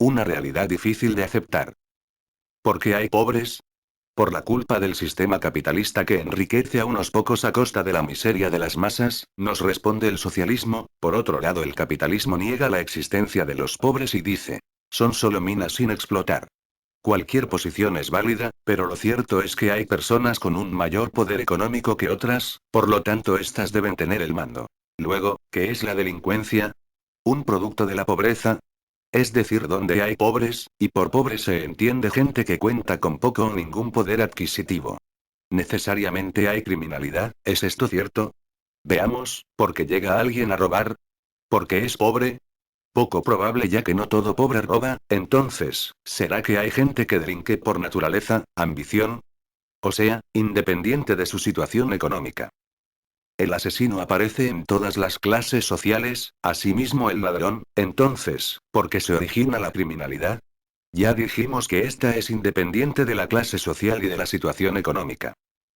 Una realidad difícil de aceptar. ¿Por qué hay pobres? Por la culpa del sistema capitalista que enriquece a unos pocos a costa de la miseria de las masas, nos responde el socialismo. Por otro lado, el capitalismo niega la existencia de los pobres y dice, son solo minas sin explotar. Cualquier posición es válida, pero lo cierto es que hay personas con un mayor poder económico que otras, por lo tanto estas deben tener el mando. Luego, ¿qué es la delincuencia? Un producto de la pobreza. Es decir, donde hay pobres, y por pobre se entiende gente que cuenta con poco o ningún poder adquisitivo. Necesariamente hay criminalidad, ¿es esto cierto? Veamos, ¿por qué llega alguien a robar? ¿Porque es pobre? Poco probable ya que no todo pobre roba. Entonces, ¿será que hay gente que delinque por naturaleza, ambición? O sea, independiente de su situación económica. El asesino aparece en todas las clases sociales, asimismo el ladrón. Entonces, ¿por qué se origina la criminalidad? Ya dijimos que esta es independiente de la clase social y de la situación económica.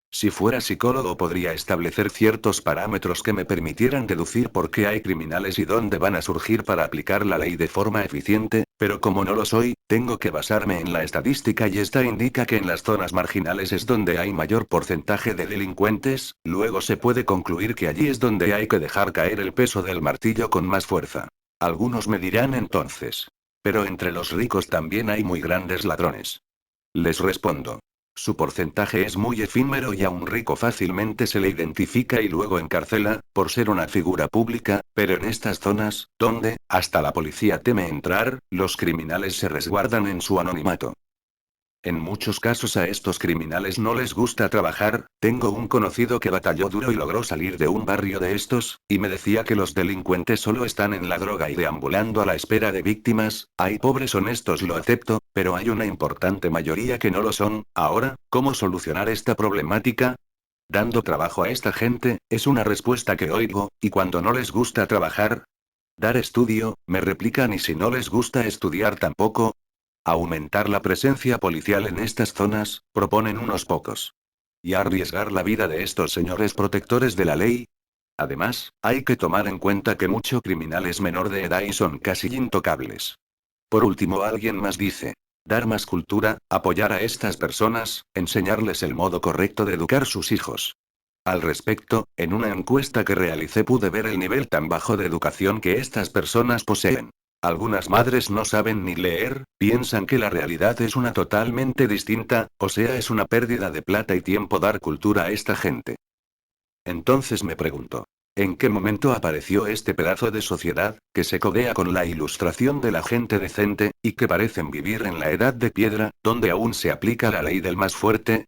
Si fuera psicólogo podría establecer ciertos parámetros que me permitieran deducir por qué hay criminales y dónde van a surgir para aplicar la ley de forma eficiente, pero como no lo soy, tengo que basarme en la estadística y esta indica que en las zonas marginales es donde hay mayor porcentaje de delincuentes. Luego se puede concluir que allí es donde hay que dejar caer el peso del martillo con más fuerza. Algunos me dirán entonces. Pero entre los ricos también hay muy grandes ladrones. Les respondo. Su porcentaje es muy efímero y a un rico fácilmente se le identifica y luego encarcela, por ser una figura pública, pero en estas zonas, donde, hasta la policía teme entrar, los criminales se resguardan en su anonimato. En muchos casos a estos criminales no les gusta trabajar. Tengo un conocido que batalló duro y logró salir de un barrio de estos, y me decía que los delincuentes solo están en la droga y deambulando a la espera de víctimas. Hay pobres honestos, lo acepto, pero hay una importante mayoría que no lo son. Ahora, ¿cómo solucionar esta problemática? Dando trabajo a esta gente, es una respuesta que oigo, y cuando no les gusta trabajar, dar estudio, me replican, y si no les gusta estudiar tampoco. Aumentar la presencia policial en estas zonas, proponen unos pocos. ¿Y arriesgar la vida de estos señores protectores de la ley? Además, hay que tomar en cuenta que mucho criminal es menor de edad y son casi intocables. Por último, alguien más dice. Dar más cultura, apoyar a estas personas, enseñarles el modo correcto de educar sus hijos. Al respecto, en una encuesta que realicé pude ver el nivel tan bajo de educación que estas personas poseen. Algunas madres no saben ni leer, piensan que la realidad es una totalmente distinta, o sea, es una pérdida de plata y tiempo dar cultura a esta gente. Entonces me pregunto, ¿en qué momento apareció este pedazo de sociedad, que se codea con la ilustración de la gente decente, y que parecen vivir en la edad de piedra, donde aún se aplica la ley del más fuerte?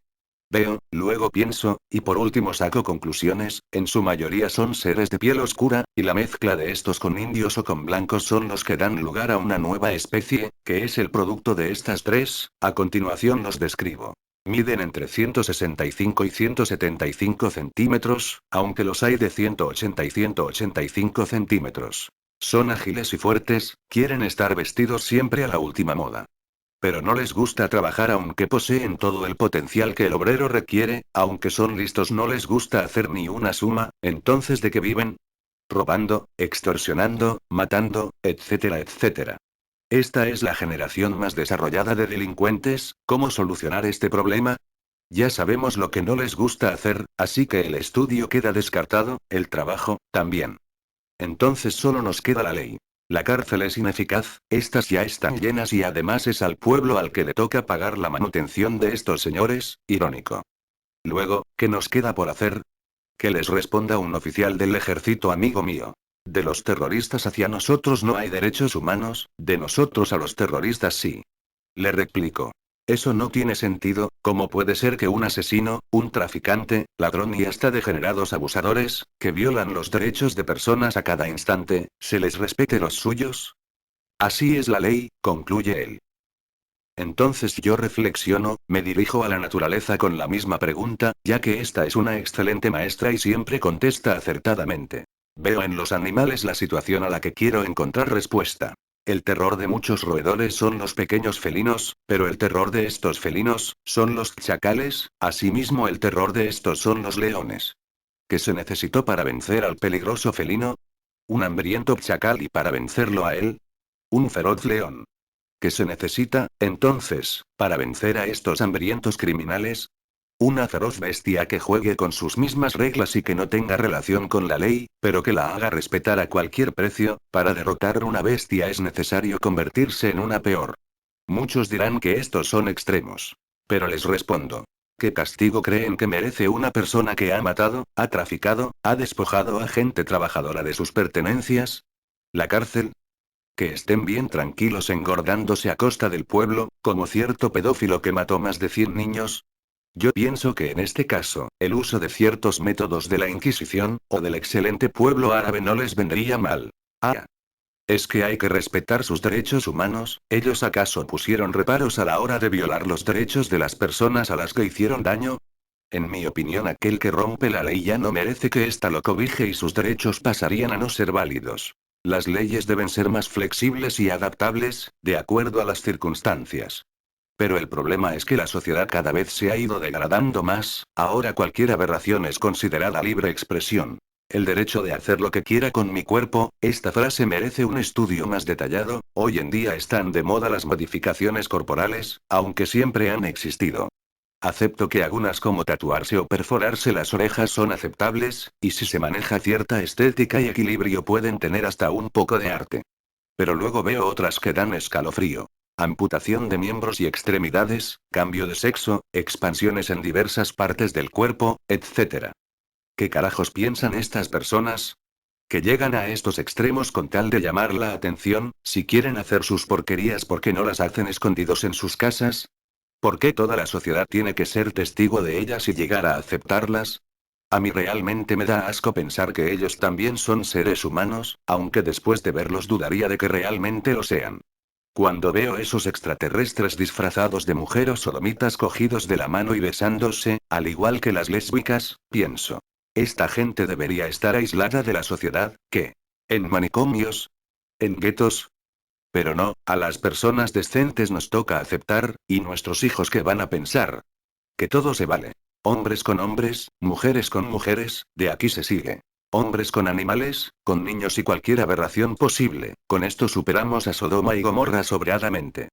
Veo, luego pienso, y por último saco conclusiones. En su mayoría son seres de piel oscura, y la mezcla de estos con indios o con blancos son los que dan lugar a una nueva especie, que es el producto de estas tres. A continuación los describo. Miden entre 165 y 175 centímetros, aunque los hay de 180 y 185 centímetros. Son ágiles y fuertes, quieren estar vestidos siempre a la última moda. Pero no les gusta trabajar aunque poseen todo el potencial que el obrero requiere. Aunque son listos no les gusta hacer ni una suma. Entonces, ¿de qué viven? Robando, extorsionando, matando, etcétera, etcétera. Esta es la generación más desarrollada de delincuentes. ¿Cómo solucionar este problema? Ya sabemos lo que no les gusta hacer, así que el estudio queda descartado, el trabajo, también. Entonces solo nos queda la ley. La cárcel es ineficaz, estas ya están llenas y además es al pueblo al que le toca pagar la manutención de estos señores. Irónico. Luego, ¿qué nos queda por hacer? Que les responda un oficial del ejército, amigo mío. De los terroristas hacia nosotros no hay derechos humanos, de nosotros a los terroristas sí. Le replico. Eso no tiene sentido. ¿Cómo puede ser que un asesino, un traficante, ladrón y hasta degenerados abusadores, que violan los derechos de personas a cada instante, se les respete los suyos? Así es la ley, concluye él. Entonces yo reflexiono, me dirijo a la naturaleza con la misma pregunta, ya que esta es una excelente maestra y siempre contesta acertadamente. Veo en los animales la situación a la que quiero encontrar respuesta. El terror de muchos roedores son los pequeños felinos, pero el terror de estos felinos, son los chacales. Asimismo el terror de estos son los leones. ¿Qué se necesitó para vencer al peligroso felino? Un hambriento chacal, y para vencerlo a él, un feroz león. ¿Qué se necesita, entonces, para vencer a estos hambrientos criminales? Una feroz bestia que juegue con sus mismas reglas y que no tenga relación con la ley, pero que la haga respetar a cualquier precio. Para derrotar una bestia es necesario convertirse en una peor. Muchos dirán que estos son extremos. Pero les respondo. ¿Qué castigo creen que merece una persona que ha matado, ha traficado, ha despojado a gente trabajadora de sus pertenencias? ¿La cárcel? Que estén bien tranquilos engordándose a costa del pueblo, como cierto pedófilo que mató más de 100 niños. Yo pienso que en este caso, el uso de ciertos métodos de la Inquisición, o del excelente pueblo árabe no les vendría mal. Ah. Es que hay que respetar sus derechos humanos. ¿Ellos acaso pusieron reparos a la hora de violar los derechos de las personas a las que hicieron daño? En mi opinión, aquel que rompe la ley ya no merece que ésta lo cobije y sus derechos pasarían a no ser válidos. Las leyes deben ser más flexibles y adaptables, de acuerdo a las circunstancias. Pero el problema es que la sociedad cada vez se ha ido degradando más. Ahora cualquier aberración es considerada libre expresión. El derecho de hacer lo que quiera con mi cuerpo, esta frase merece un estudio más detallado. Hoy en día están de moda las modificaciones corporales, aunque siempre han existido. Acepto que algunas como tatuarse o perforarse las orejas son aceptables, y si se maneja cierta estética y equilibrio pueden tener hasta un poco de arte. Pero luego veo otras que dan escalofrío. Amputación de miembros y extremidades, cambio de sexo, expansiones en diversas partes del cuerpo, etc. ¿Qué carajos piensan estas personas? Que llegan a estos extremos con tal de llamar la atención. Si quieren hacer sus porquerías, ¿por qué no las hacen escondidos en sus casas? ¿Por qué toda la sociedad tiene que ser testigo de ellas y llegar a aceptarlas? A mí realmente me da asco pensar que ellos también son seres humanos, aunque después de verlos dudaría de que realmente lo sean. Cuando veo esos extraterrestres disfrazados de mujer o sodomitas cogidos de la mano y besándose, al igual que las lésbicas, pienso. Esta gente debería estar aislada de la sociedad. ¿Qué? ¿En manicomios? ¿En guetos? Pero no, a las personas decentes nos toca aceptar. ¿Y nuestros hijos qué van a pensar? Que todo se vale. Hombres con hombres, mujeres con mujeres, de aquí se sigue. Hombres con animales, con niños y cualquier aberración posible. Con esto superamos a Sodoma y Gomorra sobradamente.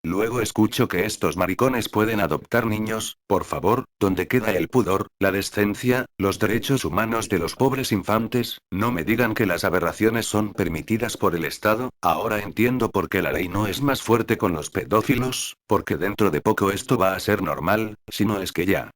Luego escucho que estos maricones pueden adoptar niños. Por favor, ¿dónde queda el pudor, la decencia, los derechos humanos de los pobres infantes? No me digan que las aberraciones son permitidas por el Estado. Ahora entiendo por qué la ley no es más fuerte con los pedófilos, porque dentro de poco esto va a ser normal, si no es que ya.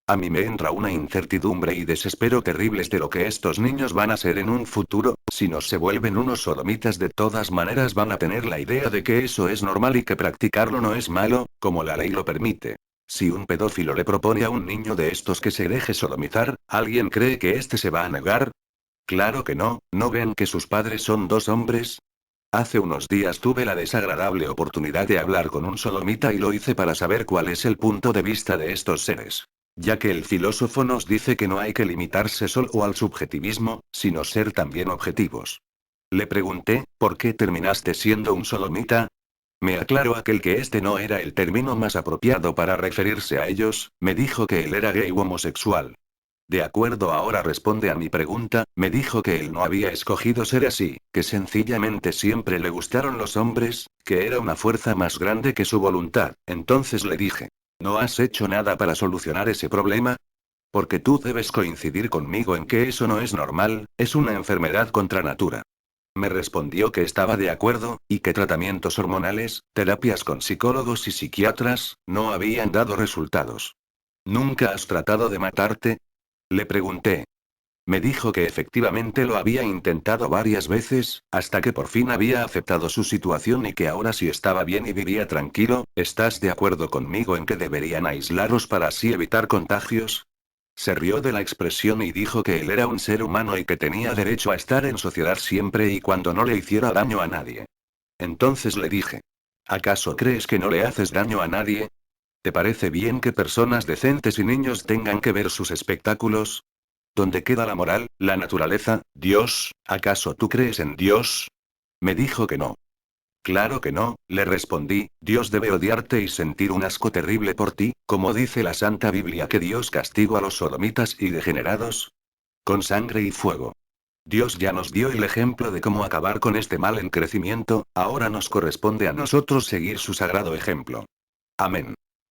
A mí me entra una incertidumbre y desespero terribles de lo que estos niños van a ser en un futuro. Si no se vuelven unos sodomitas, de todas maneras van a tener la idea de que eso es normal y que practicarlo no es malo, como la ley lo permite. Si un pedófilo le propone a un niño de estos que se deje sodomizar, ¿alguien cree que éste se va a negar? Claro que no. ¿No ven que sus padres son dos hombres? Hace unos días tuve la desagradable oportunidad de hablar con un sodomita y lo hice para saber cuál es el punto de vista de estos seres. Ya que el filósofo nos dice que no hay que limitarse solo al subjetivismo, sino ser también objetivos. Le pregunté, ¿por qué terminaste siendo un sodomita? Me aclaró aquel que este no era el término más apropiado para referirse a ellos. Me dijo que él era gay u homosexual. De acuerdo, ahora responde a mi pregunta. Me dijo que él no había escogido ser así, que sencillamente siempre le gustaron los hombres, que era una fuerza más grande que su voluntad. Entonces le dije, ¿no has hecho nada para solucionar ese problema? Porque tú debes coincidir conmigo en que eso no es normal, es una enfermedad contra natura. Me respondió que estaba de acuerdo, y que tratamientos hormonales, terapias con psicólogos y psiquiatras, no habían dado resultados. ¿Nunca has tratado de matarte? Le pregunté. Me dijo que efectivamente lo había intentado varias veces, hasta que por fin había aceptado su situación y que ahora sí estaba bien y vivía tranquilo. ¿Estás de acuerdo conmigo en que deberían aislarlos para así evitar contagios? Se rió de la expresión y dijo que él era un ser humano y que tenía derecho a estar en sociedad siempre y cuando no le hiciera daño a nadie. Entonces le dije, ¿acaso crees que no le haces daño a nadie? ¿Te parece bien que personas decentes y niños tengan que ver sus espectáculos? ¿Dónde queda la moral, la naturaleza, Dios? ¿Acaso tú crees en Dios? Me dijo que no. Claro que no, le respondí. Dios debe odiarte y sentir un asco terrible por ti, como dice la Santa Biblia que Dios castigó a los sodomitas y degenerados con sangre y fuego. Dios ya nos dio el ejemplo de cómo acabar con este mal en crecimiento, ahora nos corresponde a nosotros seguir su sagrado ejemplo. Amén.